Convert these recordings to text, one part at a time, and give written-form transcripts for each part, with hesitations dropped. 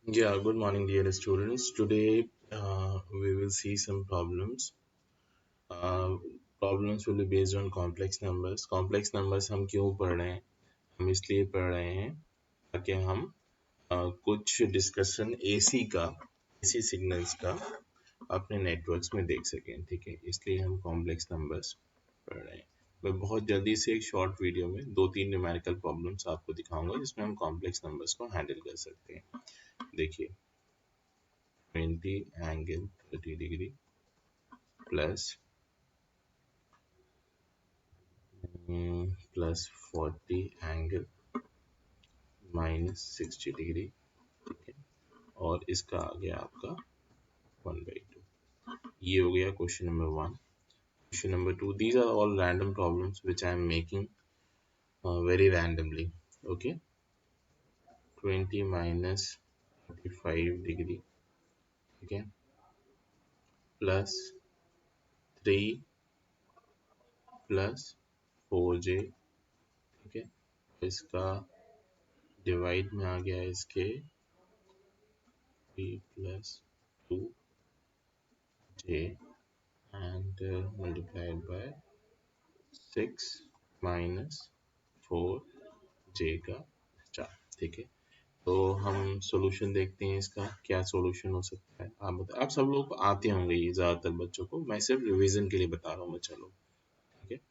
Yeah, good morning, dear students. Today we will see some problems. Uh, Problems will be based on complex numbers. Complex numbers हम क्यों पढ़ रहे हैं? हम इसलिए पढ़ रहे हैं ताकि हम कुछ डिस्कशन एसी सिग्नल्स का अपने नेटवर्क्स में देख सकें, ठीक है? इसलिए हम कॉम्प्लेक्स नंबर्स पढ़ रहे हैं। मैं बहुत जल्दी से एक शॉर्ट वीडियो में 2-3 न्यूमेरिकल प्रॉब्लम्स आपको दिखाऊंगा जिसमें हम कॉम्प्लेक्स नंबर्स को हैंडल कर सकते हैं। देखिए 20 angle 30 degree plus plus 40 angle minus 60 degree, ठीक है। और इसका आ गया आपका 1/2। ये हो गया question number 1। Question number 2, these are all random problems which I am making very randomly. Okay, 20 minus 45 degree, ठीक है, प्लस 3 प्लस 4j, ठीक है। इसका डिवाइड में आ गया इसके 3 plus 2j and multiplied by 6 minus 4j का स्टार, ठीक है। तो हम सॉल्यूशन देखते हैं, इसका क्या सॉल्यूशन हो सकता है। आप बताए, आप सब लोग आते होंगे ये, ज़्यादातर बच्चों को, मैं सिर्फ रिवीजन के लिए बता रहा हूँ बच्चा लोग, ठीक है। I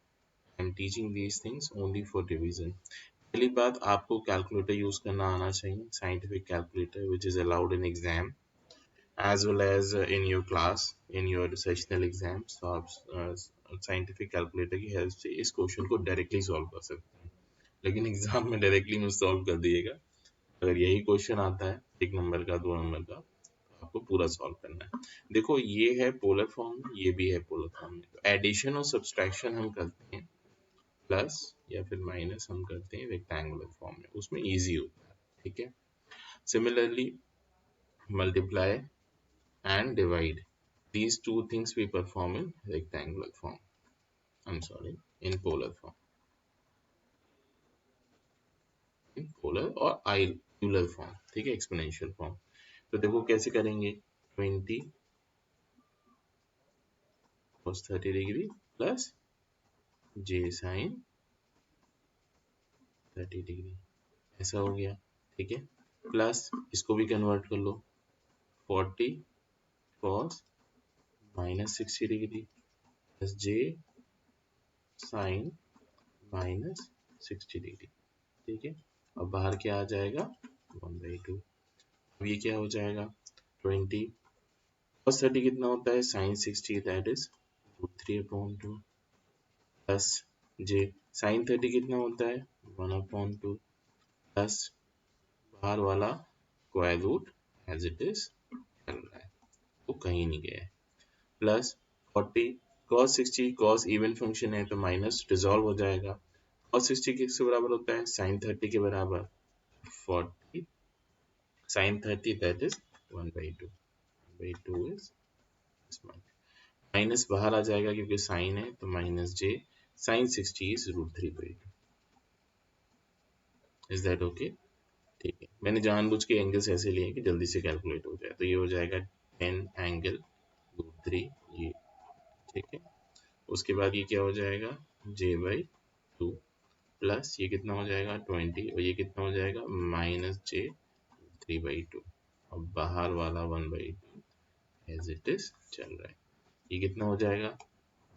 am teaching these things only for revision. पहली बात, आपको कैलकुलेटर यूज़ करना आना चाहिए, scientific calculator which is allowed in exam as well as in your class in your sessional exams. तो आप साइंटिफिक कैलकुलेटर की हेल्प से इस क्वेश्चन को डायरेक्टली सॉल्व कर सकते हैं, लेकिन एग्जाम में डायरेक्टली मत सॉल्व कर दिएगा। अगर यही क्वेश्चन आता है 1 नंबर का 2 नंबर का, तो आपको पूरा सॉल्व करना है। देखो ये है पोलर फॉर्म में, ये भी है पोलर फॉर्म में, तो एडिशन और सब्सट्रैक्शन हम करते हैं, प्लस या फिर माइनस हम करते हैं रेक्टेंगुलर फॉर्म में, उसमें ईजी होता है, ठीक है। Similarly multiply and divide, these two things we perform in rectangular form, I'm sorry, in polar form, in polar और आइलर फॉर्म, ठीक है, एक्सपोनेंशियल फॉर्म। तो देखो कैसे करेंगे, 20 cos 30 degree plus j sin 30 degree, ऐसा हो गया, ठीक है। प्लस इसको भी कन्वर्ट कर लो, 40 cos minus 60 degree plus j sin minus 60 degree, ठीक है। अब बाहर क्या आ जाएगा, 1/2। अब ये क्या हो जाएगा, 20 cos 30 कितना होता है, sin 60, that is √3/2 plus j sin 30 कितना होता है, 1/2 प्लस बाहर वाला square root as it is चल रहा है, वो कहीं नहीं गया है, plus 40 cos 60, cos even function है तो माइनस डिसॉल्व हो जाएगा। cos 60 किसके बराबर होता है, sin 30 के बराबर, 40 sin 30 that is 1/2, 1/2 is this much, minus बाहर आ जाएगा क्योंकि साइन है, तो minus j sin 60 is √3/2। Is that okay, ठीक है। मैंने जानबूझ के एंगल्स ऐसे लिए कि जल्दी से कैलकुलेट हो जाए, तो ये हो जाएगा 10 एंगल √3, ये, ठीक है। उसके बाद ये क्या हो जाएगा, j/2 प्लस ये कितना हो जाएगा 20, और ये कितना हो जाएगा माइनस j 3/2, और बाहर वाला 1/2 एज इट इज चल रहा है। ये कितना हो जाएगा,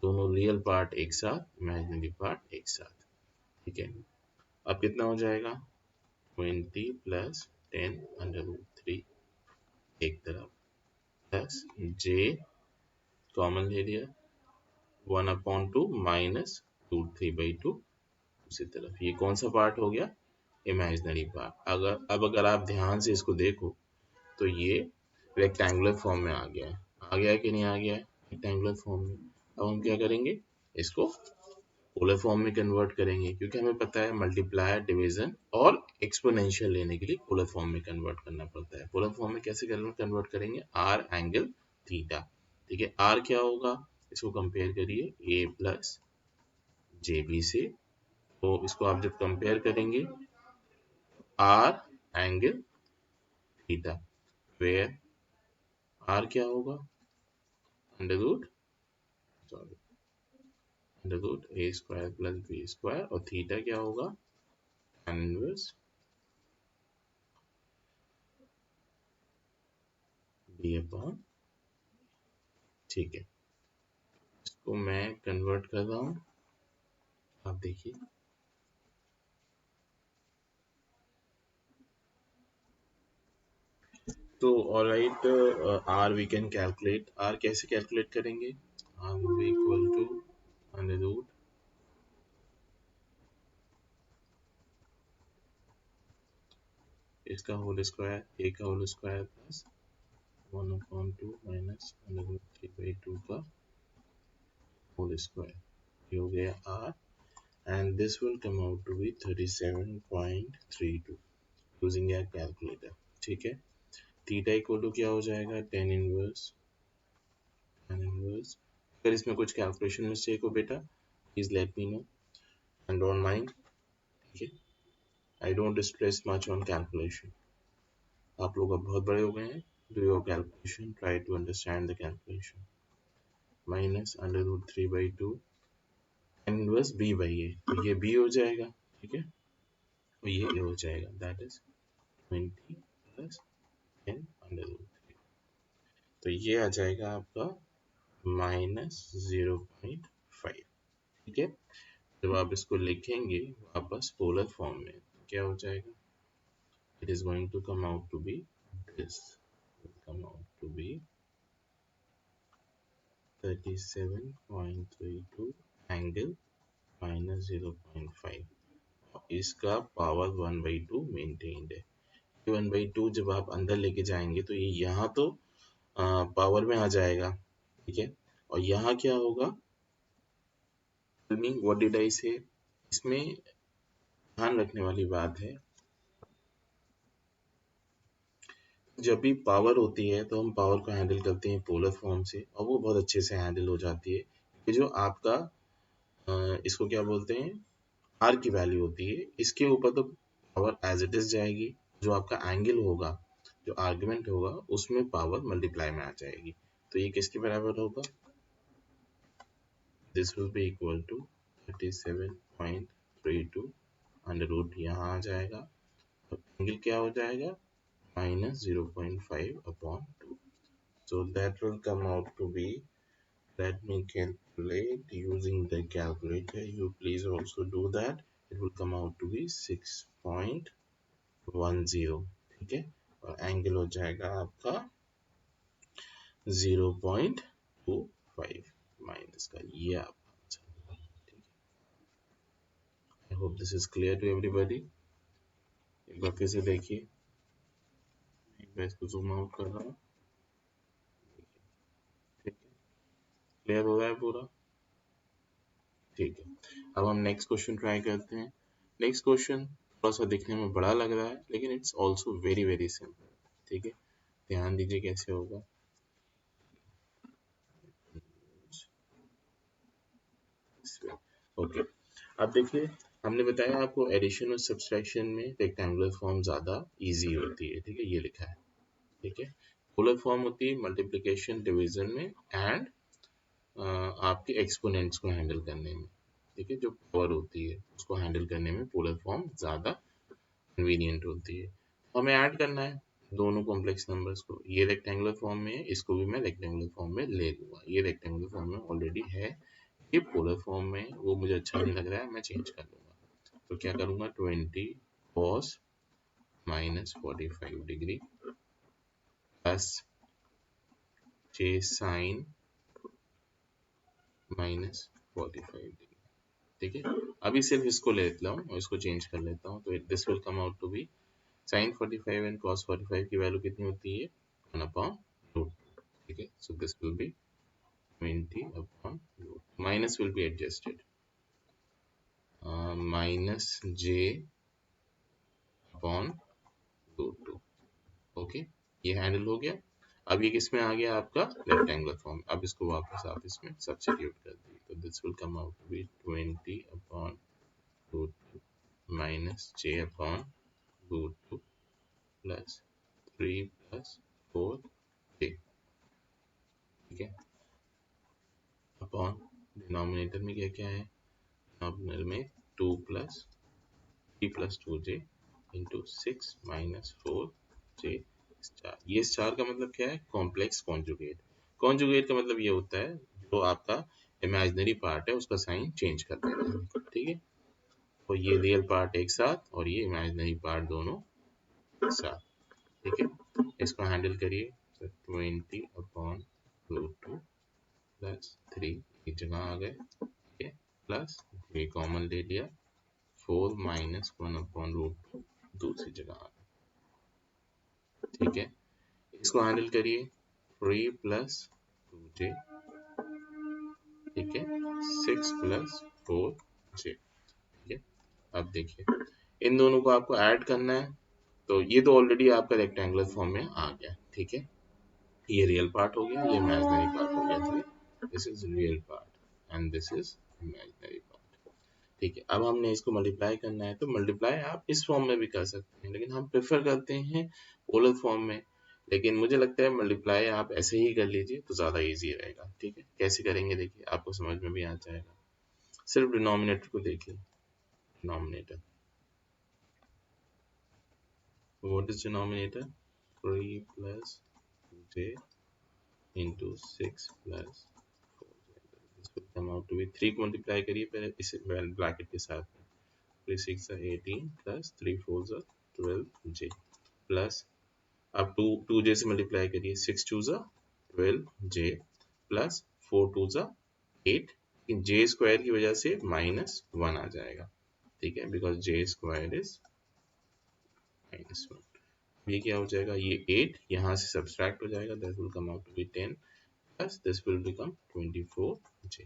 दोनों रियल पार्ट एक साथ, इमेजिनरी पार्ट एक साथ, ठीक है। अब कितना हो जाएगा, 20 प्लस 10√3 एक तरफ, प्लस j कॉमन ले लिया, 1/2 माइनस √3/2 दूसरी तरफ। ये कौन सा पार्ट हो गया, इमेजिनरी पार्ट। अगर आप ध्यान से इसको देखो तो ये रेक्टेंगुलर फॉर्म में आ गया है, आ गया है कि नहीं आ गया है, रेक्टेंगुलर फॉर्म में। अब हम क्या करेंगे, इसको पोलर फॉर्म में कन्वर्ट करेंगे, क्योंकि हमें पता है मल्टीप्लाई, डिवीजन और एक्सपोनेंशियल लेने के लिए पोलर फॉर्म में कन्वर्ट करना पड़ता है। पोलर फॉर्म में कैसे कन्वर्ट करेंगे, आर एंगल थीटा, ठीक है। आर क्या होगा, इसको कंपेयर करिए ए प्लस जे बी से, तो इसको आप जब कंपेयर करेंगे R angle theta, where R क्या होगा, under root, sorry, under root A square plus B square, और थीटा क्या होगा, tan इनवर्स बी अपॉन, ठीक है। इसको मैं कन्वर्ट कर रहा हूँ, आप देखिए। तो alright, R we can calculate, R कैसे कैलकुलेट करेंगे, R will be equal to under root इसका होल स्क्वायर, ए का whole square plus 1/2 minus under root 3/2 का होल स्क्वायर, ये हो गया R, and this will come out to be 37.32 using a calculator, ठीक है। थीटा इक्वल टू क्या हो जाएगा, tan इनवर्स, अगर इसमें कुछ कैलकुलेशन मिस्टेक हो बेटा please let me know and don't mind, ठीक है। I don't stress much on calculation, आप लोग अब बहुत बड़े हो गए हैं, do your calculation, try to understand the calculation, minus under root 3/2 tan inverse B by A, तो ये बी हो जाएगा, ठीक है, और ये ए हो जाएगा, that is 20 plus 10 under root, तो ये आ जाएगा आपका -0.5, ठीक है। जब आप इसको लिखेंगे वापस पोलर फॉर्म में तो क्या हो जाएगा, it is going to come out to be this, come out to be 37.32 angle -0.5, इसका पावर 1/2 मेंटेन्ड है। 1/2 जब आप अंदर लेके जाएंगे तो ये यहाँ तो पावर में आ जाएगा, ठीक है, और यहाँ क्या होगा, व्हाट डिड आई से, इसमें ध्यान रखने वाली बात है, जब भी पावर होती है तो हम पावर को हैंडल करते हैं पोलर फॉर्म से, और वो बहुत अच्छे से हैंडल हो जाती है। ये जो आपका इसको क्या बोलते हैं, आर की वैल्यू होती है, इसके ऊपर तो पावर एज इट इज जाएगी, जो आपका एंगल होगा, जो आर्गुमेंट होगा उसमें पावर मल्टीप्लाई में आ जाएगी, तो ये किसके बराबर होगा, this will be equal to 37.32 under root, यहाँ आ जाएगा, एंगल क्या हो जाएगा, -0.5 upon 2. So that will come out to be, let me calculate using the calculator. You please also do that. It will come out to be 6.10. ठीक है, और angle हो जाएगा आपका 0.25 माइनस का, ये आपका आंसर, ठीक है। I hope this is clear to everybody. एक बार फिर से देखिए, एक बार इसको जूम आउट कर रहा हूँ, ठीक है, क्लियर हो रहा है पूरा, ठीक है। अब हम नेक्स्ट क्वेश्चन ट्राई करते हैं। नेक्स्ट क्वेश्चन थोड़ा सा दिखने में बड़ा लग रहा है लेकिन it's also very very simple, ठीक है, ध्यान दीजिए कैसे होगा। ओके, अब देखिए, हमने बताया आपको एडिशन और सब्सट्रैक्शन में रेक्टेंगुलर फॉर्म ज़्यादा इजी होती है, ठीक है, ये लिखा है, ठीक है। पोलर फॉर्म होती है मल्टीप्लिकेशन डिवीजन में एंड आपके एक्सपोनेंट्स को हैंडल करने में, ठीक है, जो पावर होती है उसको हैंडल करने में पोलर फॉर्म ज़्यादा कन्वीनियंट होती है। तो हमें ऐड करना है दोनों कॉम्प्लेक्स नंबर्स को, ये रेक्टेंगुलर फॉर्म में है, इसको भी मैं रेक्टेंगुलर फॉर्म में ले लूँगा, ये रेक्टेंगुलर फॉर्म में ऑलरेडी है, ये पोलर फॉर्म में है, वो मुझे अच्छा नहीं लग रहा है, मैं चेंज कर लूँगा। तो क्या करूँगा, 20 cos -45 degree plus j sin -45 degree, ठीक है। अभी सिर्फ इसको ले लेता हूँ और इसको चेंज कर लेता हूँ, तो this will come out to be sin 45 and cos 45 की वैल्यू कितनी होती है, 1/√, ठीक है। So this will B 20/√, minus will be adjusted, -j/√2, okay, ये हैंडल हो गया। अब ये किस में आ गया आपका रेक्टेंगुलर फॉर्म, अब इसको वापस आप इसमें सब्स्टिट्यूट कर दिए, तो this will come out to be 20/√2 minus j/√2 plus 3 plus 4j, ठीक है, अपॉन डिनोमिनेटर में क्या क्या है, डिनोमिनेटर में 2 plus 3 + 2j into 6 minus 4j star. ये स्टार का मतलब क्या है, कॉम्प्लेक्स कॉन्जुगेट। कॉन्जुगेट का मतलब ये होता है जो आपका इमेजिनरी पार्ट है उसका साइन चेंज कर देना है, ठीक है। तो ये रियल पार्ट एक साथ और ये इमेजिनरी पार्ट दोनों एक साथ, ठीक है। इसको हैंडल करिए, तो 20/√2 प्लस 3 एक जगह आ गए, ठीक है, प्लस ये कॉमन ले लिया, 4 माइनस 1/√2 दूसरी जगह आ गए, ठीक है। इसको हैंडल करिए, 3 प्लस 2j, ठीक है, 6 प्लस 4j, ठीक है। अब देखिए इन दोनों को आपको ऐड करना है, तो ये तो ऑलरेडी आपका रेक्टेंगुलर फॉर्म में आ गया, ठीक है। ये रियल पार्ट हो गया, ये इमेजिनरी पार्ट हो गया, ठीक है। This is real part and this is imaginary part, ठीक है। अब हमने इसको मल्टीप्लाई करना है, तो मल्टीप्लाई आप इस फॉर्म में भी कर सकते हैं, लेकिन हम प्रेफर करते हैं पोलर फॉर्म में। लेकिन मुझे लगता है मल्टीप्लाई आप ऐसे ही कर लीजिए तो ज़्यादा इजी रहेगा, ठीक है। कैसे करेंगे देखिए, आपको समझ में भी आ जाएगा। सिर्फ डिनोमिनेटर को देखिए, denominator, what is denominator, 3 plus 2j into 6 plus 4j, this will come out to be 3 को मल्टीप्लाई करिए पहले इसे ब्रैकेट के साथ में, 3 6 18 प्लस 3 4 12j प्लस, अब 2j से मल्टीप्लाई करिए, 6 2 12j प्लस 4 2 8, j स्क्वायर की वजह से -1 आ जाएगा, ठीक है, बिकॉज j स्क्वायर इज -1। ये क्या हो जाएगा, ये 8 यहाँ से सब्सट्रैक्ट हो जाएगा, that will come out to be 10 plus this will become 24j।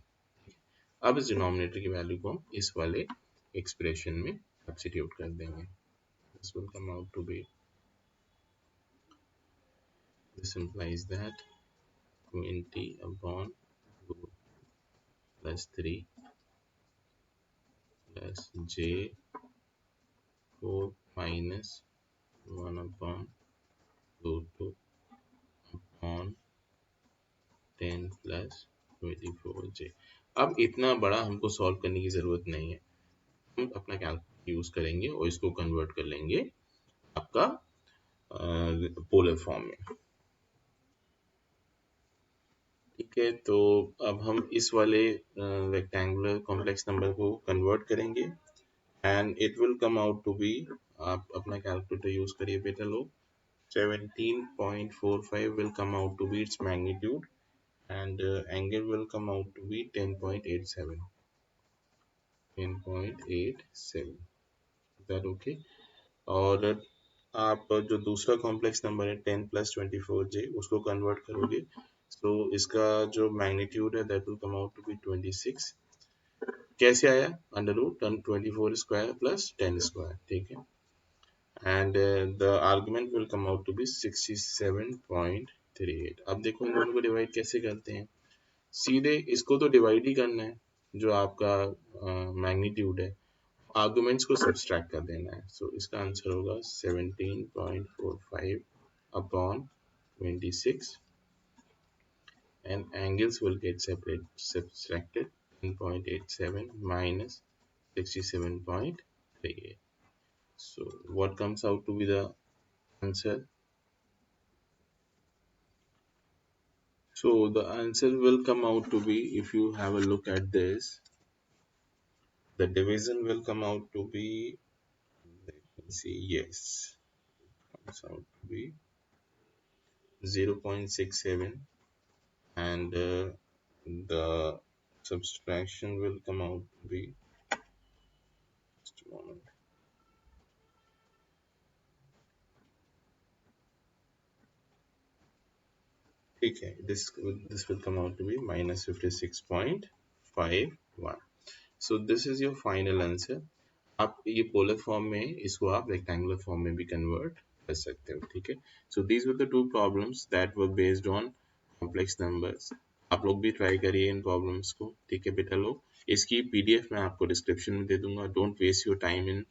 अब इस डिनोमिनेटर की वैल्यू को हम इस वाले एक्सप्रेशन में सब्स्टिट्यूट कर देंगे, this will come out to be, this implies that 20/√2 plus 3 plus j 4 minus 1/√2 upon 10 plus 24j। अब इतना बड़ा हमको सॉल्व करने की जरूरत नहीं है, हम अपना कैलकुलेटर यूज करेंगे और इसको कन्वर्ट कर लेंगे आपका पोलर फॉर्म में, ठीक है। तो अब हम इस वाले रेक्टेंगुलर कॉम्प्लेक्स नंबर को कन्वर्ट करेंगे and it will come out to be, आप अपना कैलकुलेटर यूज करिए बेटा लोग, 17.45 will come out to be its magnitude and angle will come out to be 10.87, 10.87, is that okay? और आप जो दूसरा कॉम्प्लेक्स नंबर है 10 + 24j उसको कन्वर्ट करोगे, तो इसका जो मैग्नीट्यूड है that will come out to be 26, कैसे आया, √24² + 10², ठीक है, and the argument will come out to be 67.38। अब देखो इन दोनों को डिवाइड कैसे करते हैं, सीधे इसको तो डिवाइड ही करना है जो आपका मैग्नीट्यूड है, आर्गुमेंट्स को सब्सट्रैक्ट कर देना है, सो इसका आंसर होगा 17.45 upon 26 and angles will get subtracted, 10.87 minus 67.38, so what comes out to be the answer, so the answer will come out to be, if you have a look at this, the division will come out to be, let me see, yes, comes out to be 0.67 and the subtraction will come out to be, just a moment, ठीक है, this will come out to be -56.51, so this is your final answer। आप ये polar form में इसको आप rectangular form में भी convert कर सकते हो, ठीक है। So these were the two problems that were based on complex numbers, आप लोग भी ट्राई करिए इन प्रॉब्लम्स को, ठीक है बेटा लोग। इसकी पीडीएफ मैं आपको डिस्क्रिप्शन में दे दूंगा, don't waste your time in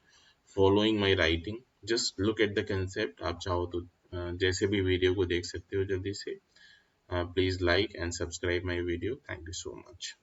following my writing, just look at the concept, आप चाहो तो जैसे भी वीडियो को देख सकते हो जल्दी से। Please like and subscribe my video. Thank you so much.